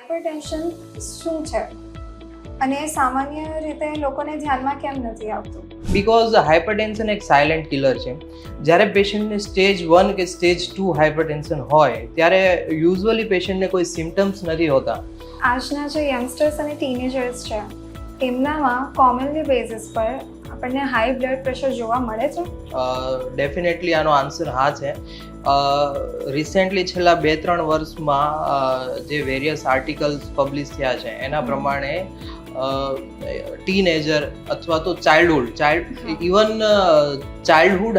Hypertension શું છે અને એ સામાન્ય રીતે લોકોને ધ્યાનમાં કેમ નથી આવતું? બિકોઝ હાઇપરટેન્શન એક સાયલેન્ટ કિલર છે. જ્યારે પેશન્ટને સ્ટેજ 1 કે સ્ટેજ 2 હાઇપરટેન્શન હોય ત્યારે યુઝ્યુઅલી પેશન્ટને કોઈ સિમ્ટમ્સ નથી હોતા. આજના જે યંગસ્ટર્સ અને ટીનેજર્સ છે એમનામાં કોમનલી બેઝિસ પર આપણને હાઈ બ્લડ પ્રેશર જોવા મળે છે? ડેફિનેટલી આનો આન્સર હા છે. રિસેન્ટલી છેલ્લા 2-3 વર્ષમાં જે વેરિયસ આર્ટિકલ્સ પબ્લિશ થયા છે એના પ્રમાણે ટીનેજર અથવા તો childhood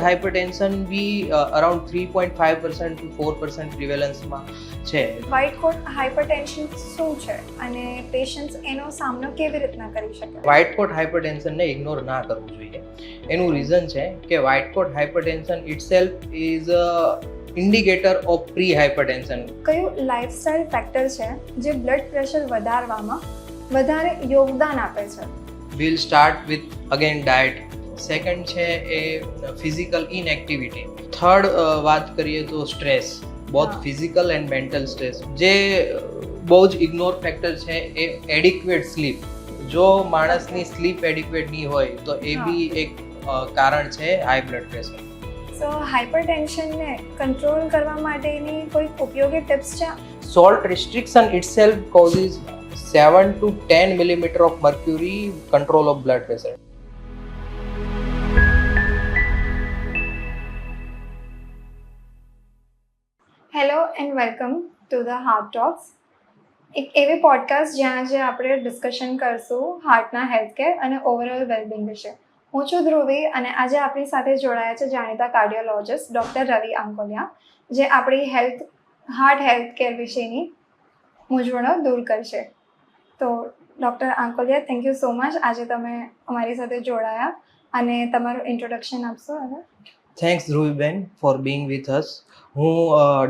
hypertension be around 3.5% to 4% પ્રિવેલન્સમાં છે. વ્હાઇટ કોટ હાઇપરટેન્શન શું છે અને પેશન્ટ્સ એનો સામનો કેવી રીતના કરી શકે? વ્હાઇટ કોટ હાઇપરટેન્શનને ઇગ્નોર ના કરવું જોઈએ. એનું રીઝન છે કે white coat hypertension itself is a indicator of pre hypertension. કયું લાઇફસ્ટાઇલ ફેક્ટર છે જે બ્લડ પ્રેશર વધારવામાં વધારે યોગદાન આપે છે? Will start with again diet. Second છે એ ફિઝિકલ ઇનએક્ટિવિટી. થર્ડ વાત કરીએ તો stress, both physical and mental stress. જે બહુ જ ઇગ્નોર ફેક્ટર છે એ એડિક્વેટ સ્લીપ. જો માણસની સ્લીપ એડિક્વેટ નહીં હોય તો એ બી એક કારણ છે હાઈ બ્લડ પ્રેશર. સો હાઇપરટેન્શનને કંટ્રોલ કરવા માટેની કોઈ ઉપયોગી ટિપ્સ છે? Salt restriction itself causes 7 to 10 millimeter of mercury control of blood pressure. Hello and welcome to the heart talks, એક એવી પોડકાસ્ટ જ્યાં આજે આપણે ડિસ્કશન કરશું હાર્ટના હેલ્થકેર અને ઓવરઓલ વેલબિંગ વિશે. હું છું ધ્રુવી અને આજે આપણી સાથે જોડાયા છે જાણીતા કાર્ડિયોલોજિસ્ટ ડૉક્ટર રવિ આંકોલિયા, જે આપણી હાર્ટ હેલ્થકેર વિશેની મૂંઝવણો દૂર કરશે. તો doctor Ankolia, thank you so much આજે તમે અમારી સાથે જોડાયા અને તમારું ઇન્ટ્રોડક્શન આપશો હવે? Thanks Dhruviben for being with us. હું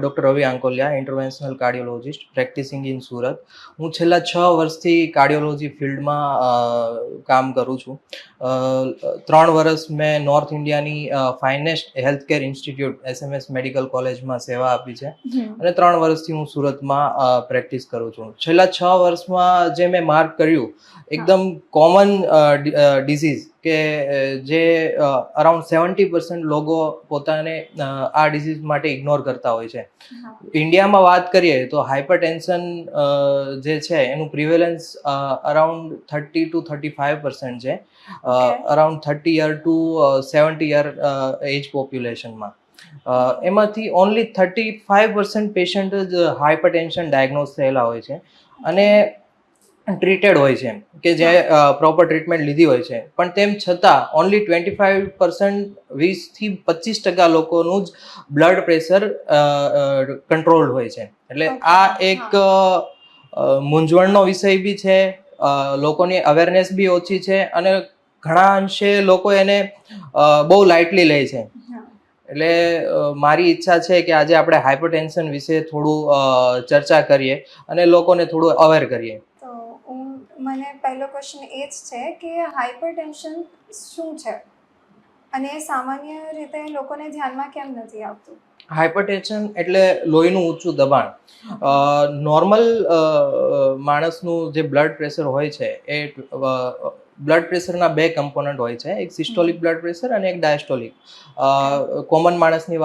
doctor Ravi Ankolia, interventional cardiologist practising in Surat. હું છેલ્લા 6 વર્ષથી કાર્ડિયોલોજી ફિલ્ડમાં કામ કરું છું. 3 વર્ષ મેં નોર્થ ઇન્ડિયાની finest healthcare institute SMS medical કોલેજમાં સેવા આપી છે અને 3 વર્ષથી હું સુરતમાં પ્રેક્ટિસ કરું છું. છેલ્લા 6 વર્ષમાં જે મેં માર્ક કર્યું, એકદમ કોમન ડિઝીઝ કે જે અરાઉન્ડ 70% લોકો પોતાને આ ડિઝીઝ માટે ઇગ્નોર કરતા હોય છે. ઇન્ડિયામાં વાત કરીએ તો હાઇપરટેન્શન જે છે એનું પ્રિવેલન્સ અરાઉન્ડ 30 to 35% છે, અરાઉન્ડ 30 યર ટુ 70 યર એજ પોપ્યુલેશનમાં. એમાંથી ઓનલી 35% પેશન્ટ જ હાઇપરટેન્શન ડાયગ્નોઝ થયેલા હોય છે અને ટ્રીટેડ હોય છે, કે જે પ્રોપર ટ્રીટમેન્ટ લીધી હોય છે. પણ તેમ છતાં ઓનલી 25% 20-25% લોકોનું જ બ્લડ પ્રેશર કંટ્રોલ્ડ હોય છે. એટલે આ એક મૂંઝવણનો વિષય બી છે, લોકોની અવેરનેસ બી ઓછી છે અને ઘણા અંશે લોકો એને બહુ લાઇટલી લે છે. એટલે મારી ઈચ્છા છે કે આજે આપણે હાઇપરટેન્શન વિશે થોડું ચર્ચા કરીએ અને લોકોને થોડું અવેર કરીએ. મને પહેલો ક્વેશ્ચન એ જ છે કે હાઇપરટેન્શન શું છે અને એ સામાન્ય રીતે લોકોને ધ્યાનમાં કેમ નથી આવતું? હાઇપરટેન્શન એટલે લોહીનું ઊંચું દબાણ. નોર્મલ માણસનું જે બ્લડ પ્રેશર હોય છે એ બ્લડ પ્રેશરના 2 કમ્પોનન્ટ હોય છે, એક સિસ્ટોલિક બ્લડ પ્રેશર અને એક ડાયસ્ટોલિક. કોમન માણસની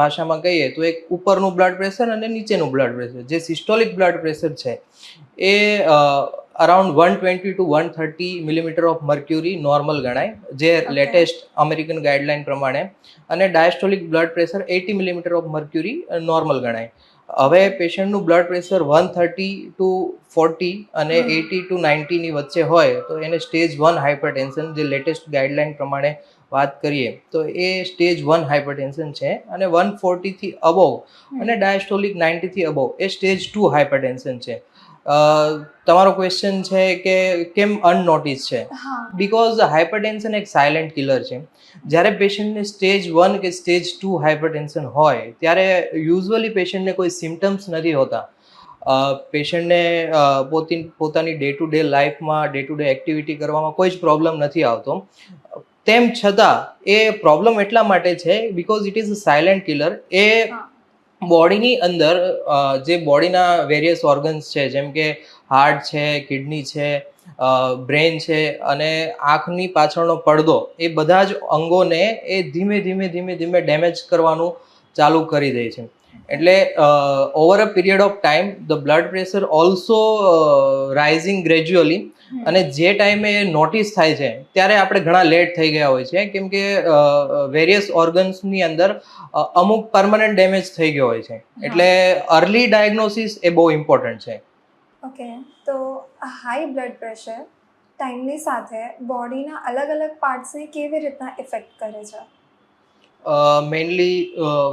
ભાષામાં કહીએ તો એક ઉપરનું બ્લડ પ્રેશર અને નીચેનું બ્લડ પ્રેશર. જે સિસ્ટોલિક બ્લડ પ્રેશર છે એ around 120 to 130 millimetre of mercury normal ગણાય, જે લેટેસ્ટ અમેરિકન ગાઈડલાઇન પ્રમાણે, અને diastolic blood pressure 80 millimetre of mercury normal ગણાય. હવે પેશન્ટનું બ્લડ પ્રેશર 130 to 40 અને 80 to 90 ની વચ્ચે હોય તો એને સ્ટેજ 1 હાઇપરટેન્શન, જે લેટેસ્ટ ગાઈડલાઇન પ્રમાણે વાત કરીએ તો એ સ્ટેજ 1 હાઇપરટેન્શન છે. અને 140 થી અબોવ અને ડાયસ્ટોલિક 90 થી અબોવ એ સ્ટેજ 2 હાઇપરટેન્શન છે. તમારો ક્વેશ્ચન છે કે કેમ અનનોટિસ છે? બિકોઝ હાઇપરટેન્શન એક સાયલેન્ટ કિલર છે. જ્યારે પેશન્ટને સ્ટેજ 1 કે સ્ટેજ 2 હાઇપરટેન્શન હોય ત્યારે યુઝ્યુઅલી પેશન્ટને કોઈ સિમ્ટમ્સ નથી હોતા. પેશન્ટને પોતાની ડે ટુ ડે લાઈફમાં, ડે ટુ ડે એક્ટિવિટી કરવામાં કોઈ જ પ્રોબ્લેમ નથી આવતો. તેમ છતાં એ પ્રોબ્લેમ એટલા માટે છે because it is a silent killer. એ બોડીની અંદર જે બોડીના વેરિયસ ઓર્ગન્સ છે, જેમ કે હાર્ટ છે, કિડની છે, બ્રેન છે અને આંખની પાછળનો પડદો, એ બધા જ અંગોને એ ધીમે ધીમે ધીમે ધીમે ડેમેજ કરવાનું ચાલુ કરી દે છે. એટલે over a period of time the blood pressure also rising gradually, અને જે ટાઈમે એ નોટિસ થાય છે ત્યારે આપણે ઘણા લેટ થઈ ગયા હોય છે, કેમ કે વેરિયસ ઓર્ગન્સની અંદર અમુક પરમનન્ટ ડેમેજ થઈ ગયો હોય છે. એટલે અર્લી ડાયગ્નોસિસ એ બહુ ઇમ્પોર્ટન્ટ છે. ઓકે, તો હાઈ બ્લડ પ્રેશર ટાઈમની સાથે બોડીના અલગ અલગ પાર્ટ્સને કેવી રીતના ઇફેક્ટ કરે છે? મેઇનલી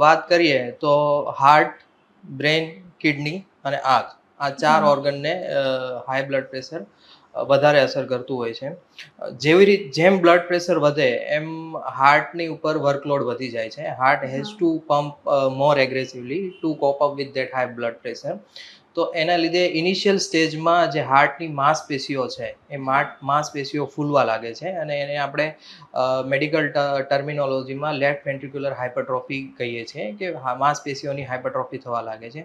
વાત કરીએ તો હાર્ટ, બ્રેન, કિડની અને આંખ, આ 4 ઓર્ગનને હાઈ બ્લડ પ્રેશર વધારે અસર કરતું હોય છે. જેમ બ્લડ પ્રેશર વધે એમ હાર્ટની ઉપર વર્કલોડ વધી જાય છે. Heart has to pump more aggressively to cope up with that high blood pressure. તો એના લીધે ઇનિશિયલ સ્ટેજમાં જે હાર્ટની માંસપેશીઓ છે એ માંસપેશીઓ ફૂલવા લાગે છે, અને એને આપણે મેડિકલ ટર્મિનોલોજીમાં લેફ્ટ વેન્ટ્રિક્યુલર હાઇપરટ્રોફી કહીએ છીએ, કે માંસપેશીઓની હાઇપરટ્રોફી થવા લાગે છે.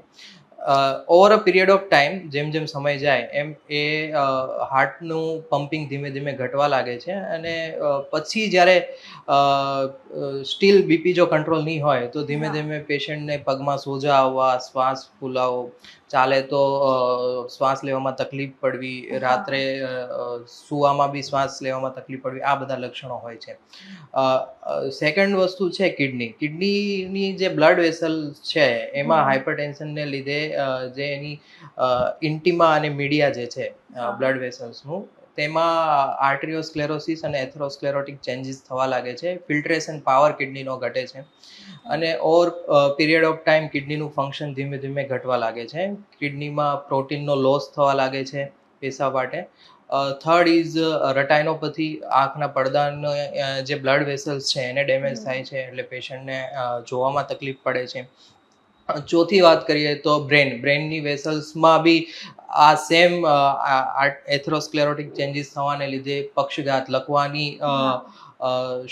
Over a period of time, જેમ જેમ સમય જાય એમ એ હાર્ટનું પમ્પિંગ ધીમે ધીમે ઘટવા લાગે છે, અને પછી જ્યારે સ્ટીલ બીપી જો કંટ્રોલ નહીં હોય તો ધીમે ધીમે પેશન્ટને પગમાં સોજા આવવા, શ્વાસ ફૂલાવો, ચાલે તો શ્વાસ લેવામાં તકલીફ પડવી, રાત્રે સૂવામાં બી શ્વાસ લેવામાં તકલીફ પડવી, આ બધા લક્ષણો હોય છે. સેકન્ડ વસ્તુ છે કિડનીની જે બ્લડ વેસલ છે એમાં હાઇપરટેન્શનને લીધે જે એની ઇન્ટિમા અને મીડિયા જે છે બ્લડ વેસલ્સનું, તેમાં આર્ટરિયોસ્ક્લેરોસિસ અને એથેરોસ્ક્લેરોટિક ચેન્જીસ થવા લાગે છે. ફિલ્ટ્રેશન પાવર કિડનીનો ઘટે છે, અને ઓવર પીરિયડ ઓફ ટાઈમ કિડનીનું ફંક્શન ધીમે ધીમે ઘટવા લાગે છે. કિડનીમાં પ્રોટીનનો લોસ થવા લાગે છે પેશાબ માટે. થર્ડ ઇઝ રટાઇનોપથી, આંખના પડદાનો જે બ્લડ વેસલ્સ છે એને ડેમેજ થાય છે, એટલે પેશન્ટને જોવામાં તકલીફ પડે છે. ચોથી વાત કરીએ તો બ્રેનની વેસલ્સમાં બી આ સેમ એથેરોસ્ક્લેરોટિક ચેન્જીસ થવાને લીધે પક્ષઘાત, લકવાની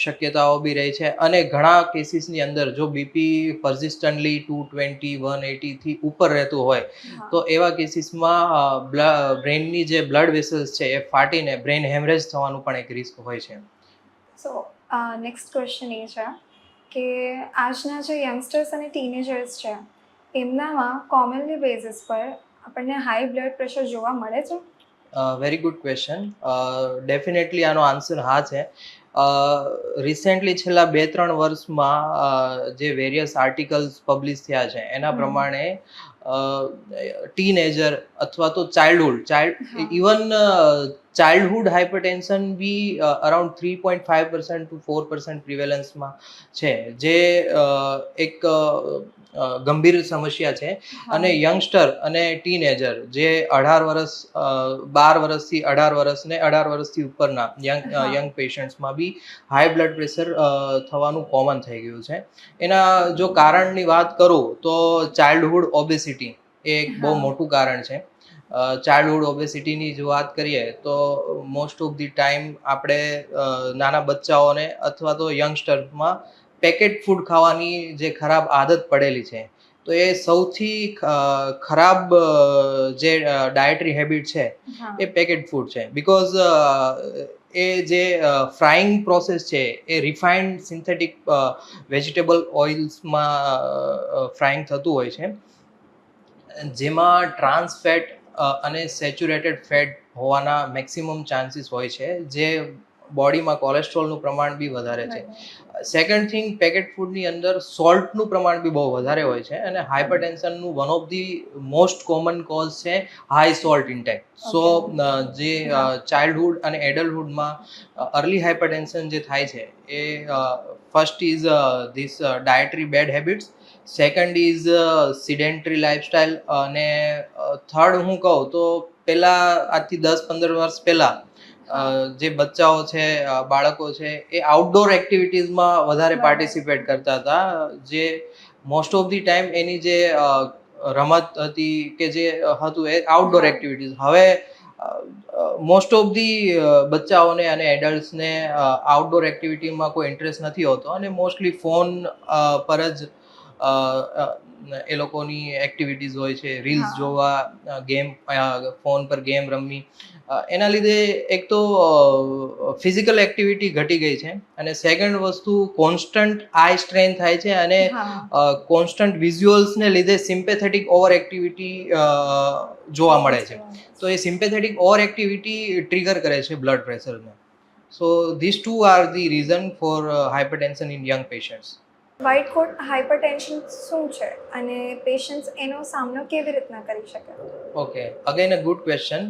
શક્યતાઓ બી રહે છે, અને ઘણા કેસીસની અંદર જો બીપી પરસિસ્ટન્ટલી 220, 180 થી ઉપર રહેતું હોય તો એવા કેસીસમાં બ્રેનની જે બ્લડ વેસલ્સ છે એ ફાટીને બ્રેન હેમરેજ થવાનું પણ એક રિસ્ક હોય છે. સો નેક્સ્ટ ક્વેશ્ચન એ છે કે આજના જે યંગસ્ટર્સ અને ટીનેજર્સ છે એમનામાં કોમનલી બેઝિસ પર આપણને હાઈ બ્લડ પ્રેશર જોવા મળે છે? Very good question. ડેફિનેટલી આનો આન્સર હા છે. રિસેન્ટલી છેલ્લા 2-3 વર્ષમાં જે વેરિયસ આર્ટિકલ્સ પબ્લિશ થયા છે એના પ્રમાણે ટીનેજર અથવા તો even childhood hypertension be around 3.5% to 4% પ્રિવેલન્સમાં છે, જે એક ગંભીર સમસ્યા છે. અને યંગસ્ટર અને ટીનેજર જે 12 વર્ષથી 18 વર્ષ ને 18 વર્ષથી ઉપરના યંગ પેશન્ટ્સમાં બી હાઈ બ્લડ પ્રેશર થવાનું કોમન થઈ ગયું છે. એના જો કારણની વાત કરું તો ચાઇલ્ડહુડ ઓબેસિટી એ એક બહુ મોટું કારણ છે. ચાઇલ્ડહુડ ઓબેસિટીની જો વાત કરીએ તો મોસ્ટ ઓફ ધી ટાઈમ આપણે નાના બચ્ચાઓને અથવા તો યંગસ્ટરમાં પેકેટ ફૂડ ખાવાની જે ખરાબ આદત પડેલી છે, તો એ સૌથી ખરાબ જે ડાયટરી હેબિટ છે એ પેકેટ ફૂડ છે. બિકોઝ એ જે ફ્રાઈંગ પ્રોસેસ છે એ રિફાઇન્ડ સિન્થેટિક વેજીટેબલ ઓઇલ્સમાં ફ્રાઈંગ થતું હોય છે, જેમાં ટ્રાન્સ ફેટ અને સેચ્યુરેટેડ ફેટ હોવાના મેક્સિમમ ચાન્સીસ હોય છે, જે બોડીમાં કોલેસ્ટ્રોલનું પ્રમાણ બી વધારે છે. સેકન્ડ થિંગ, પેકેટ ફૂડની અંદર સોલ્ટનું પ્રમાણ બી બહુ વધારે હોય છે, અને હાઇપરટેન્શનનું one of the most common cause છે હાઈ સોલ્ટ ઇન્ટેક. સો જે ચાઇલ્ડહુડ અને એડલ્ટહુડમાં અર્લી હાઇપરટેન્શન જે થાય છે એ first is this dietary bad habits, second is sedentary lifestyle, અને થર્ડ હું કહું તો આજથી 10-15 વર્ષ પહેલાં જે બચ્ચાઓ છે, બાળકો છે, એ આઉટડોર એક્ટિવિટીઝમાં વધારે પાર્ટિસિપેટ કરતા હતા, જે મોસ્ટ ઓફ ધી ટાઈમ એની જે રમત હતી કે જે હતું એ આઉટડોર એક્ટિવિટીઝ. હવે મોસ્ટ ઓફ ધી બચ્ચાઓને અને એડલ્ટ્સને આઉટડોર એક્ટિવિટીમાં કોઈ ઇન્ટરેસ્ટ નથી હોતો, અને મોસ્ટલી ફોન પર જ એ લોકોની એક્ટિવિટીઝ હોય છે, રીલ્સ જોવા, ગેમ, ફોન પર ગેમ રમવી, એના લીધે એક તો ફિઝિકલ એક્ટિવિટી ઘટી ગઈ છે, અને સેકન્ડ વસ્તુ કોન્સ્ટન્ટ આઈ સ્ટ્રેન થાય છે, અને કોન્સ્ટન્ટ વિઝ્યુઅલ્સને લીધે સિમ્પેથેટિક ઓવર એક્ટિવિટી જોવા મળે છે. તો એ સિમ્પેથેટિક ઓવર એક્ટિવિટી ટ્રિગર કરે છે બ્લડ પ્રેશરને. So these two are the reason for hypertension in young patients. White coat hypertension શું છે અને પેશન્ટ્સ એનો સામનો કેવી રીતના કરી શકે? Okay, again a good question.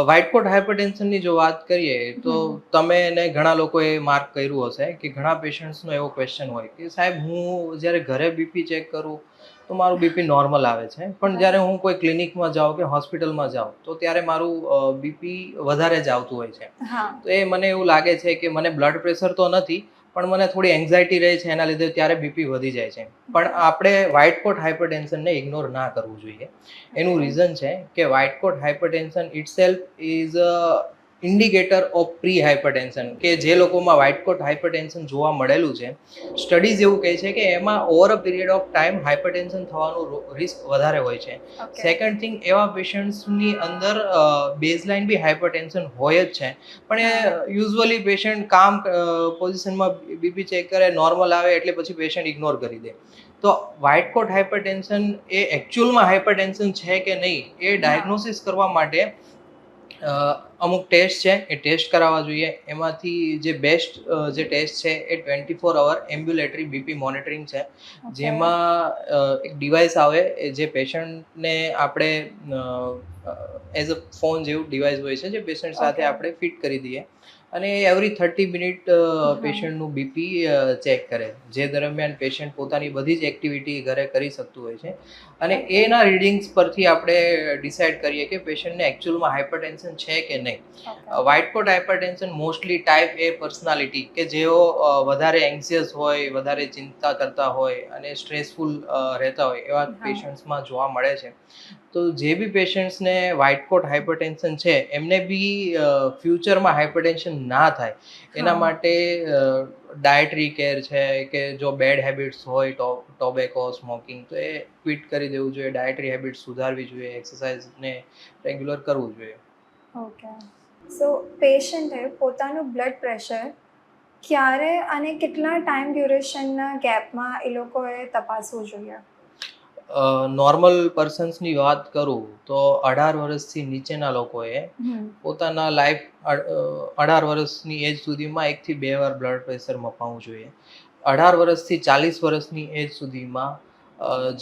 White coat હાઇપરટેન્શનની જો વાત કરીએ તો તમે ને ઘણા લોકોએ માર્ક કર્યું હશે કે ઘણા પેશન્ટ્સનો એવો ક્વેશ્ચન હોય કે સાહેબ હું જ્યારે ઘરે બીપી ચેક કરું તો મારું બીપી નોર્મલ આવે છે, પણ જ્યારે હું કોઈ ક્લિનિકમાં જાઉં કે હોસ્પિટલમાં જાઉં તો ત્યારે મારું બીપી વધારે જ આવતું હોય છે. તો એ મને એવું લાગે છે કે મને બ્લડ પ્રેશર તો નથી, પણ મને થોડી એન્ઝાયટી રહે છે, એના લીધે ત્યારે બીપી વધી જાય છે. પણ આપણે વ્હાઇટ કોટ હાઇપરટેન્શનને ઇગ્નોર ના કરવું જોઈએ. એનું રીઝન છે કે white coat hypertension itself is a indicator of pre hypertension, કે જે લોકોમાં વ્હાઇટ કોટ હાઇપરટેન્શન જોવા મળેલું છે, સ્ટડીઝ એવું કહે છે કે એમાં over a period of time hypertension થવાનું રિસ્ક વધારે હોય છે. સેકન્ડ થિંગ, એવા પેશન્ટ્સની અંદર બેઝલાઇન બી હાઇપરટેન્શન હોય જ છે, પણ એ યુઝ્યુઅલી પેશન્ટ કામ પોઝિશનમાં બીપી ચેક કરે, નોર્મલ આવે એટલે પછી પેશન્ટ ઇગ્નોર કરી દે. તો વ્હાઇટ કોટ હાઇપરટેન્શન એ એકચ્યુઅલમાં હાઇપરટેન્શન છે કે નહીં એ ડાયગ્નોસિસ કરવા માટે અમુક ટેસ્ટ છે, એ ટેસ્ટ કરાવવા જોઈએ. એમાંથી જે બેસ્ટ જે ટેસ્ટ છે એ 24 અવર એમ્બ્યુલેટરી બીપી મોનિટરિંગ છે, જેમાં એક ડિવાઇસ આવે જે પેશન્ટને આપણે એઝ અ ફોન જેવું ડિવાઇસ હોય છે જે પેશન્ટ સાથે આપણે ફિટ કરી દઈએ, અને એવરી 30 મિનિટ પેશન્ટનું બીપી ચેક કરે, જે દરમિયાન પેશન્ટ પોતાની બધી જ એક્ટિવિટી ઘરે કરી શકતું હોય છે, અને એના રીડિંગ્સ પરથી આપણે ડિસાઇડ કરીએ કે પેશન્ટને એકચ્યુઅલમાં હાઇપરટેન્શન છે કે નહીં. White coat hypertension mostly type એ પર્સનાલિટી કે જેઓ વધારે એન્ઝિયસ હોય, વધારે ચિંતા કરતા હોય અને સ્ટ્રેસફુલ રહેતા હોય એવા પેશન્ટ્સમાં જોવા મળે છે. તો જે બી પેશન્ટ્સને વ્હાઇટ કોટ હાઇપરટેન્શન છે એમને બી ફ્યુચરમાં હાઇપરટેન્શન ના થાય એના માટે ડાયટરી કેર છે, કે જો બેડ હેબિટ્સ હોય ટોબેકો, સ્મોકિંગ, તો એ ક્વિટ કરી દેવું જોઈએ, ડાયટરી હેબિટ્સ સુધારવી જોઈએ, એક્સરસાઇઝને રેગ્યુલર કરવું જોઈએ. ઓકે, સો પેશન્ટે પોતાનું બ્લડ પ્રેશર ક્યારે અને કેટલા ટાઈમ ડ્યુરેશનના ગેપમાં એ લોકોએ તપાસવું જોઈએ? નોર્મલ પર્સન્સની વાત કરું તો 18 વર્ષથી નીચેના લોકોએ પોતાના લાઈફ 18 વર્ષની એજ સુધીમાં 1 થી 2 વાર બ્લડ પ્રેશર મપાવવું જોઈએ. 18 વર્ષથી 40 વર્ષની એજ સુધીમાં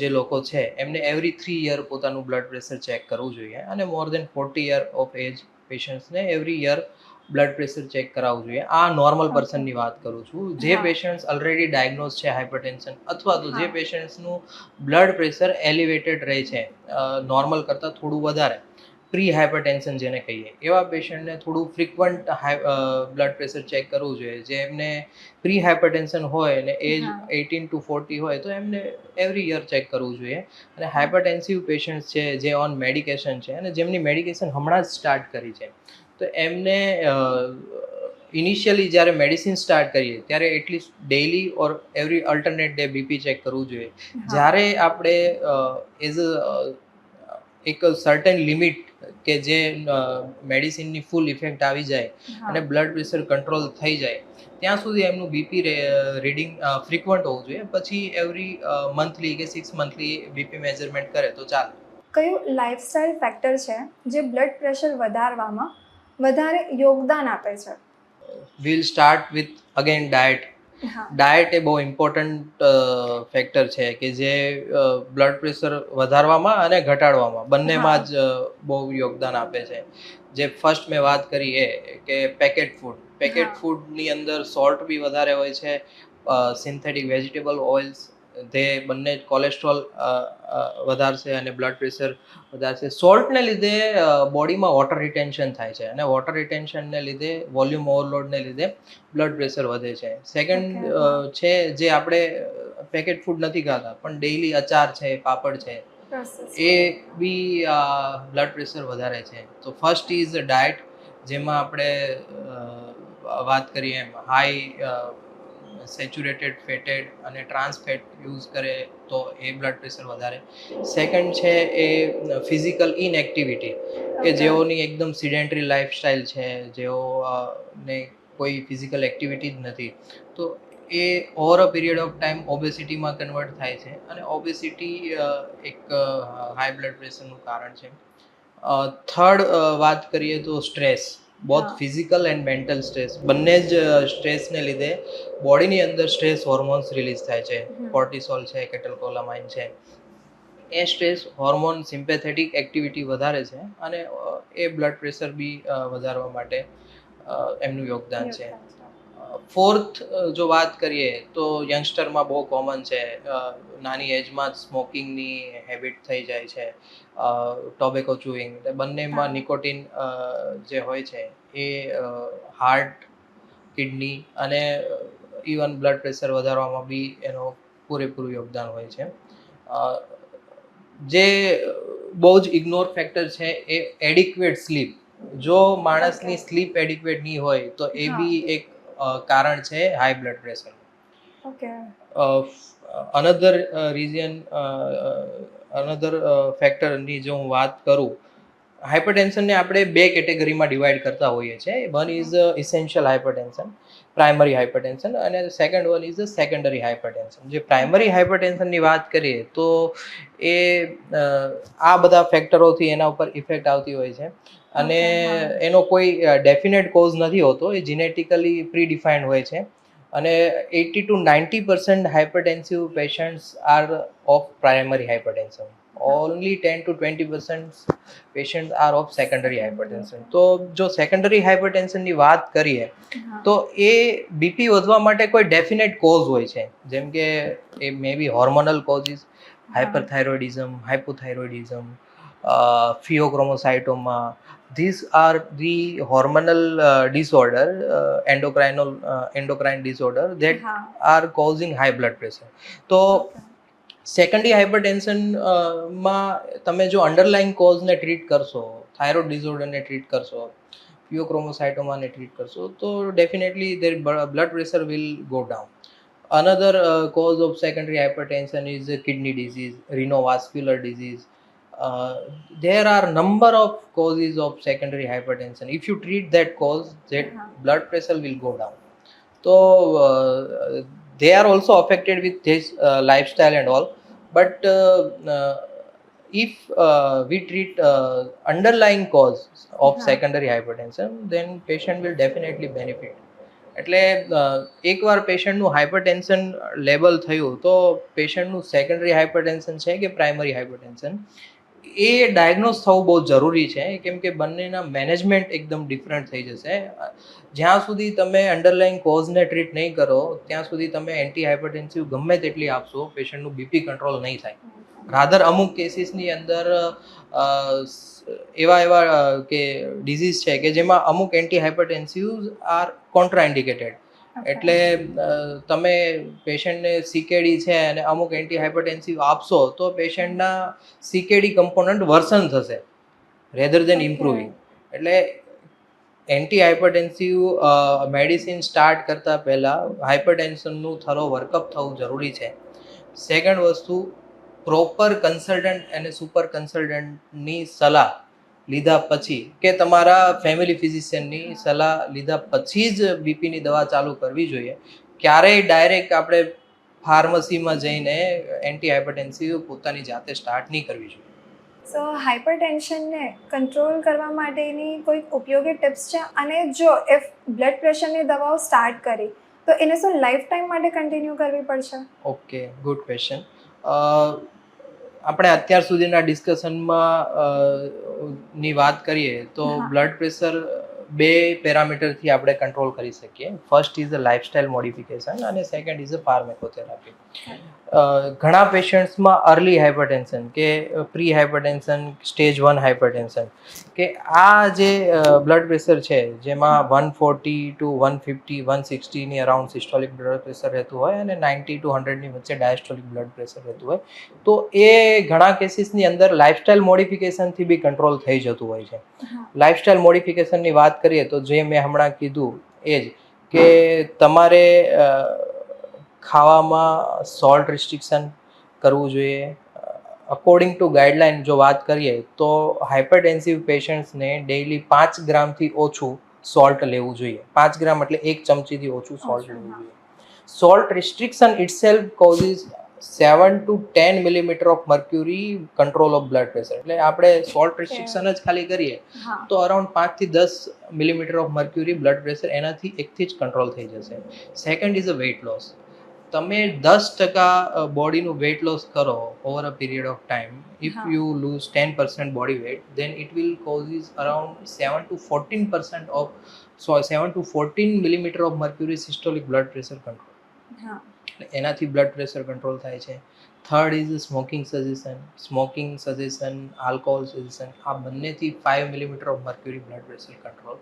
જે લોકો છે એમને એવરી 3 યર પોતાનું બ્લડ પ્રેશર ચેક કરવું જોઈએ, અને more than 40 year of age પેશન્ટ્સને every year blood pressure check કરાવવું જોઈએ. આ નોર્મલ પર્સનની વાત કરું છું. જે પેશન્ટ્સ ઓલરેડી ડાયગ્નોઝ છે હાઇપરટેન્શન, અથવા તો જે પેશન્ટ્સનું બ્લડ પ્રેશર એલિવેટેડ રહે છે નોર્મલ કરતાં થોડું વધારે, પ્રી હાઇપરટેન્શન જેને કહીએ, એવા પેશન્ટને થોડું ફ્રિકવન્ટ બ્લડ પ્રેશર ચેક કરવું જોઈએ. જે એમને પ્રી હાઇપરટેન્શન હોય અને એજ 18 to 40 હોય તો એમને એવરી યર ચેક કરવું જોઈએ. અને હાઇપરટેન્સિવ પેશન્ટ્સ છે જે ઓન મેડિકેશન છે અને જેમની મેડિકેશન હમણાં જ સ્ટાર્ટ કરી છે, તો એમને ઇનિશિયલી જ્યારે મેડિસિન સ્ટાર્ટ કરીએ ત્યારે at least daily or every alternate day BP check કરવું જોઈએ. જ્યારે આપણે એઝ એક સર્ટેન લિમિટ કે જે મેડિસિનની ફૂલ ઇફેક્ટ આવી જાય અને બ્લડ પ્રેશર કંટ્રોલ થઈ જાય ત્યાં સુધી એમનું બીપી રીડિંગ ફ્રિકવન્ટ હોવું જોઈએ. પછી એવરી મંથલી કે 6 મંથલી બીપી મેજરમેન્ટ કરે તો ચાલે. કયું લાઇફસ્ટાઇલ ફેક્ટર છે જે બ્લડ પ્રેશર વધારવામાં વધારે યોગદાન આપે છે? Will start with again diet. Diet એ બહુ ઇમ્પોર્ટન્ટ ફેક્ટર છે કે જે બ્લડ પ્રેશર વધારવામાં અને ઘટાડવામાં બંનેમાં જ બહુ યોગદાન આપે છે. જે ફર્સ્ટ મેં વાત કરી એ કે પેકેટ ફૂડની અંદર સોલ્ટ બી વધારે હોય છે, સિન્થેટિક વેજીટેબલ ઓઇલ્સ, તે બંને જ કોલેસ્ટ્રોલ વધારશે અને બ્લડ પ્રેશર વધારશે. સોલ્ટને લીધે બોડીમાં વોટર રિટેન્શન થાય છે, અને વોટર રિટેન્શનને લીધે વોલ્યુમ ઓવરલોડને લીધે બ્લડ પ્રેશર વધે છે. સેકન્ડ છે જે આપણે પેકેટ ફૂડ નથી ખાતા પણ ડેઈલી અચાર છે, પાપડ છે, એ બી બ્લડ પ્રેશર વધારે છે. તો ફર્સ્ટ ઇઝ ડાયટ, જેમાં આપણે વાત કરીએ એમ હાઈ સેચ્યુરેટેડ ફેટેડ અને ટ્રાન્સ ફેટ યુઝ કરે તો એ બ્લડ પ્રેશર વધારે. સેકન્ડ છે એ ફિઝિકલ ઇનએક્ટિવિટી, કે જેઓની એકદમ સિડેન્ટરી લાઈફસ્ટાઈલ છે, જેઓ ને કોઈ ફિઝિકલ એક્ટિવિટી જ નથી, તો એ over a period of time ઓબેસિટીમાં કન્વર્ટ થાય છે અને ઓબેસિટી એક હાઈ બ્લડ પ્રેશરનું કારણ છે. થર્ડ વાત કરીએ તો stress, both physical and mental stress, બંને જ સ્ટ્રેસને લીધે બોડીની અંદર સ્ટ્રેસ હોર્મોન્સ રિલીઝ થાય છે, કોર્ટિસોલ છે, કેટલકોલામાઇન છે. એ સ્ટ્રેસ હોર્મોન સિમ્પેથેટિક એક્ટિવિટી વધારે છે અને એ બ્લડ પ્રેશર બી વધારવા માટે એમનું યોગદાન છે. ફોર્થ જો વાત કરીએ તો યંગસ્ટરમાં બહુ કોમન છે, નાની એજમાં જ સ્મોકિંગની હેબિટ થઈ જાય છે, ટોબેકો ચુઈંગ, બંનેમાં નિકોટિન જે હોય છે એ હાર્ટ, કિડની અને ઇવન બ્લડ પ્રેશર વધારવામાં બી એનો પૂરેપૂરું યોગદાન હોય છે. જે બહુ જ ઇગ્નોર ફેક્ટર છે એ એડિક્વેટ સ્લીપ. જો માણસની સ્લીપ એડિક્વેટ નહીં હોય તો એ બી એક કારણ છે high blood pressure. Another reason, another ફેક્ટરની જો હું વાત કરું, હાઇપરટેન્શનને આપણે બે કેટેગરીમાં ડિવાઈડ કરતા હોઈએ છીએ. One is essential hypertension, primary hypertension, અને second one is secondary hypertension. જે પ્રાઇમરી હાઇપરટેન્શનની વાત કરીએ તો એ આ બધા ફેક્ટરોથી એના ઉપર ઇફેક્ટ આવતી હોય છે અને એનો કોઈ ડેફિનેટ કોઝ નથી હોતો, એ જીનેટિકલી પ્રી-ડિફાઇન્ડ હોય છે. અને 80 to 90% hypertensive patients are of primary hypertension. Only 10 to 20% patient are of secondary hypertension. તો જો સેકન્ડરી હાઇપરટેન્શનની વાત કરીએ તો એ બીપી વધવા માટે કોઈ ડેફિનેટ કોઝ હોય છે, જેમ કે એ may be hormonal causes, hyperthyroidism, hypothyroidism, pheochromocytoma. These are the hormonal disorder, endocrine disorder that are causing high blood pressure. તો સેકન્ડરી હાઇપરટેન્શન માં તમે જો અંડરલાઇન કોઝને ટ્રીટ કરશો, થાઇરોઇડ ડિસઓર્ડરને ટ્રીટ કરશો, ફિયોક્રોમોસાઇટોમાને ટ્રીટ કરશો, તો definitely their blood pressure will go down. Another cause of secondary hypertension is kidney disease, renovascular disease. There are number of causes of secondary hypertension. If you treat that cause, that blood pressure will go down. So they are also affected with this lifestyle and all. But if we treat underlying cause of secondary hypertension, then patient will definitely benefit. એટલે એકવાર પેશન્ટનું hypertension level થયું તો પેશન્ટનું secondary hypertension છે કે primary hypertension, એ diagnose થવું બહુ જરૂરી છે, કેમ કે બંનેના મેનેજમેન્ટ એકદમ ડિફરન્ટ થઈ જશે. જ્યાં સુધી તમે અંડરલાઇન કોઝને ટ્રીટ નહીં કરો ત્યાં સુધી તમે એન્ટી હાઇપરટેન્સિવ ગમે તેટલી આપશો, પેશન્ટનું બીપી કંટ્રોલ નહીં થાય. રાધર અમુક કેસીસની અંદર એવા કે ડિઝીઝ છે કે જેમાં અમુક એન્ટી હાઇપરટેન્સિવ આર કોન્ટ્રાઇન્ડિકેટેડ. એટલે તમે પેશન્ટને સીકેડી છે અને અમુક એન્ટી હાઇપરટેન્સિવ આપશો તો પેશન્ટના સીકેડી કમ્પોનન્ટ વર્સન થશે રેધર દેન ઇમ્પ્રુવિંગ. એટલે એન્ટી હાઇપરટેન્સિવ મેડિસિન સ્ટાર્ટ કરતાં પહેલાં હાઇપરટેન્શનનું થરો વર્કઅપ થવું જરૂરી છે. સેકન્ડ વસ્તુ, પ્રોપર કન્સલ્ટન્ટ અને સુપર કન્સલ્ટન્ટની સલાહ લીધા પછી કે તમારા ફેમિલી ફિઝિશિયનની સલાહ લીધા પછી જ બીપીની દવા ચાલુ કરવી જોઈએ. ક્યારેય ડાયરેક્ટ આપણે ફાર્મસીમાં જઈને એન્ટી હાઇપરટેન્સિવ પોતાની જાતે સ્ટાર્ટ નહીં કરવી જોઈએ. સો હાઇપરટેન્શનને કંટ્રોલ કરવા માટેની કોઈ ઉપયોગી ટિપ્સ છે? અને જો ઇફ બ્લડ પ્રેશરની દવાઓ સ્ટાર્ટ કરી તો એને શું લાઈફ ટાઈમ માટે કન્ટિન્યુ કરવી પડશે? Okay, good question. આપણે અત્યાર સુધીના ડિસ્કશનમાં ની વાત કરીએ તો બ્લડ પ્રેશર બે પેરામીટરથી આપણે કંટ્રોલ કરી શકીએ. First is a lifestyle modification અને સેકન્ડ ઇઝ અ ફાર્મેકોથેરાપી. ઘણા પેશન્ટ્સમાં અર્લી હાઇપરટેન્શન કે પ્રી હાઇપરટેન્શન, સ્ટેજ 1 હાઇપરટેન્શન, કે આ જે બ્લડ પ્રેશર છે જેમાં 140 to 150, 160ની અરાઉન્ડ સિસ્ટોલિક બ્લડ પ્રેશર રહેતું હોય અને 90 to 100ની વચ્ચે ડાયસ્ટોલિક બ્લડ પ્રેશર રહેતું હોય, તો એ ઘણા કેસીસની અંદર લાઇફસ્ટાઇલ મોડિફિકેશનથી બી કંટ્રોલ થઈ જતું હોય છે. લાઇફસ્ટાઇલ મોડિફિકેશનની વાત કરીએ તો જે મેં હમણાં કીધું એ જ, કે તમારે ખાવામાં સોલ્ટ રિસ્ટ્રિક્શન કરવું જોઈએ. અકોર્ડિંગ ટુ ગાઈડલાઇન જો વાત કરીએ તો હાઇપરટેન્સિવ પેશન્ટ્સને ડેઇલી 5 ગ્રામથી ઓછું સોલ્ટ લેવું જોઈએ. 5 ગ્રામ એટલે 1 ચમચીથી ઓછું સોલ્ટ લેવું જોઈએ. Salt restriction itself causes 7 to 10 millimeter of mercury control of blood pressure. એટલે આપણે સોલ્ટ રિસ્ટ્રિક્શન જ ખાલી કરીએ તો અરાઉન્ડ 5 થી 10 millimetre of mercury blood pressure એનાથી એકથી જ કંટ્રોલ થઈ જશે. Second is a weight loss. તમે 10% બોડીનું વેઇટ લોસ કરો over a period of time, if you lose 10% body weight, then it will causes around 7 to 14% of 7 to 14 millimeter of mercury systolic blood pressure control. એનાથી blood pressure control થાય છે. Third is smoking suggestion, alcohol suggestion, આ બંનેથી 5 millimetre of mercury blood pressure control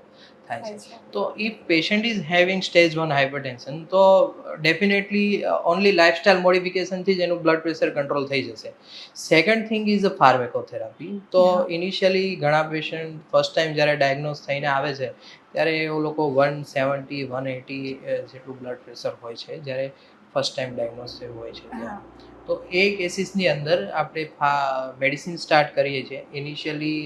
થાય છે. તો if patient is having stage 1 hypertension તો definitely only lifestyle મોડિફિકેશનથી જ એનું બ્લડ પ્રેશર કંટ્રોલ થઈ જશે. Second thing is a pharmacotherapy. તો ઇનિશિયલી ઘણા પેશન્ટ ફર્સ્ટ ટાઈમ જ્યારે ડાયગ્નોઝ થઈને આવે છે ત્યારે એ લોકો 170 180 જેટલું બ્લડ પ્રેશર હોય છે જ્યારે ફર્સ્ટ ટાઈમ ડાયગ્નોઝ થયું હોય છે ત્યાં. તો એ કેસીસની અંદર આપણે મેડિસિન સ્ટાર્ટ કરીએ છીએ. ઇનિશિયલી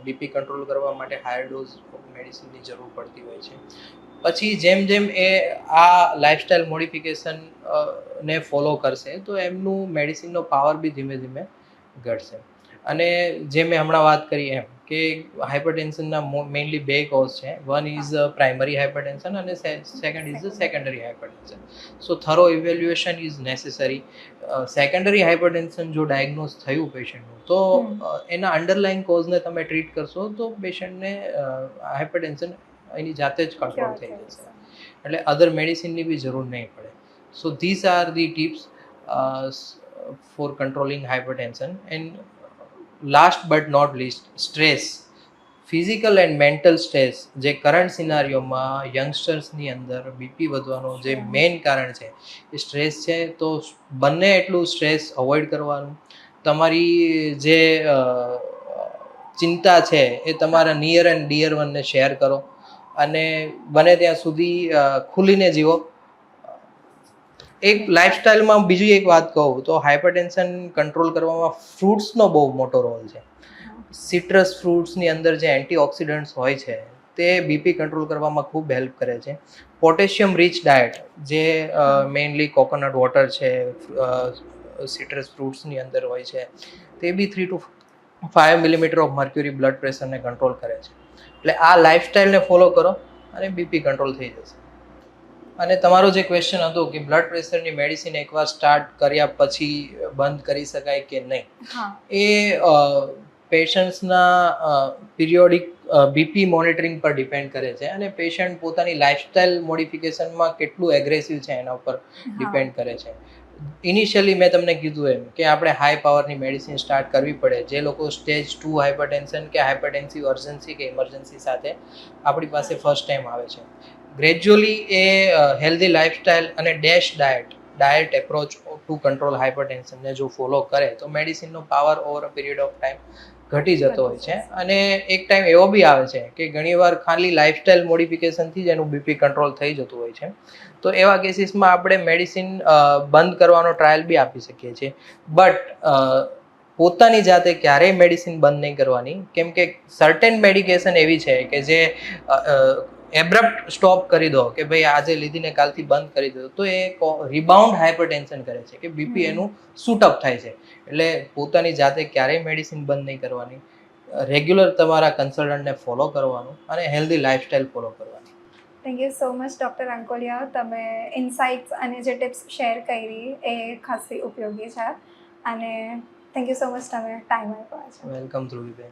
બીપી કંટ્રોલ કરવા માટે હાયર ડોઝ મેડિસિનની જરૂર પડતી હોય છે. પછી જેમ જેમ એ આ લાઇફસ્ટાઇલ મોડિફિકેશન ને ફોલો કરશે તો એમનું મેડિસિનનો પાવર બી ધીમે ધીમે ઘટશે. અને જે મેં હમણાં વાત કરી એમ કે હાઇપરટેન્શનના મેઇનલી 2 કોઝ છે. વન ઇઝ પ્રાઇમરી હાઇપરટેન્શન અને second is secondary hypertension. So થરો evaluation is necessary. Secondary hypertension જો ડાયગ્નોઝ થયું પેશન્ટનું તો એના અંડરલાઇન કોઝને તમે ટ્રીટ કરશો તો પેશન્ટને હાઇપરટેન્શન એની જાતે જ કંટ્રોલ થઈ જશે. એટલે અધર મેડિસિનની બી જરૂર નહીં પડે. So these are the tips for controlling hypertension. And last but not least, stress, physical and mental stress જે કરંટ સિનારીઓમાં યંગસ્ટર્સની અંદર બીપી વધવાનું જે મેઇન કારણ છે એ સ્ટ્રેસ છે. તો બંને એટલું સ્ટ્રેસ અવોઇડ કરવાનું. તમારી જે ચિંતા છે એ તમારા નિયર એન્ડ ડિયર વનને શેર કરો અને બને ત્યાં સુધી ખુલીને જીવો. એક લાઇફસ્ટાઇલમાં બીજી એક વાત કહું તો હાઇપરટેન્શન કંટ્રોલ કરવામાં ફ્રૂટ્સનો બહુ મોટો રોલ છે. સિટ્રસ ફ્રૂટ્સની અંદર જે એન્ટીઓક્સિડન્ટ્સ હોય છે તે બીપી કંટ્રોલ કરવામાં ખૂબ હેલ્પ કરે છે. પોટેશિયમ રીચ ડાયટ જે મેઇનલી કોકોનટ વોટર છે, સિટ્રસ ફ્રૂટ્સની અંદર હોય છે, તે બી 3 to 5 millimetre of mercury blood પ્રેશરને કંટ્રોલ કરે છે. એટલે આ લાઇફસ્ટાઇલને ફોલો કરો અને બીપી કંટ્રોલ થઈ જશે. અને તમારો જે ક્વેશ્ચન હતો કે બ્લડ પ્રેશરની મેડિસિન એકવાર સ્ટાર્ટ કર્યા પછી બંધ કરી શકાય કે નહીં, એ પેશન્ટ્સના પિરિયોડિક બીપી મોનિટરિંગ પર ડિપેન્ડ કરે છે અને પેશન્ટ પોતાની લાઇફસ્ટાઇલ મોડિફિકેશનમાં કેટલું એગ્રેસિવ છે એના ઉપર ડિપેન્ડ કરે છે. ઇનિશિયલી મેં તમને કીધું એમ કે આપણે હાઈ પાવરની મેડિસિન સ્ટાર્ટ કરવી પડે. જે લોકો સ્ટેજ 2 હાઇપરટેન્શન કે હાઇપરટેન્સિવ અર્જન્સી કે ઇમરજન્સી સાથે આપણી પાસે ફર્સ્ટ ટાઈમ આવે છે, ગ્રેજ્યુઅલી એ હેલ્ધી લાઇફસ્ટાઇલ અને ડાયટ એપ્રોચ ટુ કંટ્રોલ હાઇપરટેન્શનને જો ફોલો કરે તો મેડિસિનનો power over a period of time ઘટી જતો હોય છે. અને એક ટાઈમ એવો બી આવે છે કે ઘણીવાર ખાલી લાઇફસ્ટાઇલ મોડિફિકેશનથી જ એનું બીપી કંટ્રોલ થઈ જતું હોય છે. તો એવા કેસીસમાં આપણે મેડિસિન બંધ કરવાનો ટ્રાયલ બી આપી શકીએ છીએ. બટ પોતાની જાતે ક્યારેય મેડિસિન બંધ નહીં કરવાની, કેમ કે સર્ટેન મેડિકેશન એવી છે કે જે એબ્રપ્ટ સ્ટોપ કરી દો કે ભાઈ આજે લીધીને કાલથી બંધ કરી દો તો એ રિબાઉન્ડ હાઇપરટેન્શન કરે છે કે બીપી એનું શૂટઅપ થાય છે. એટલે પોતાની જાતે ક્યારેય મેડિસિન બંધ નહીં કરવાની, રેગ્યુલર તમારા કન્સલ્ટન્ટને ફોલો કરવાનું અને હેલ્ધી લાઇફસ્ટાઇલ ફોલો કરવાની. Thank you so much doctor Ankolia. તમે ઇન્સાઇટ્સ અને જે ટિપ્સ શેર કરી એ ખાસી ઉપયોગી છે અને થેન્ક યુ સો મચ તમે ટાઈમ આપ્યો છે. વેલકમ ધ્રુવીબેન.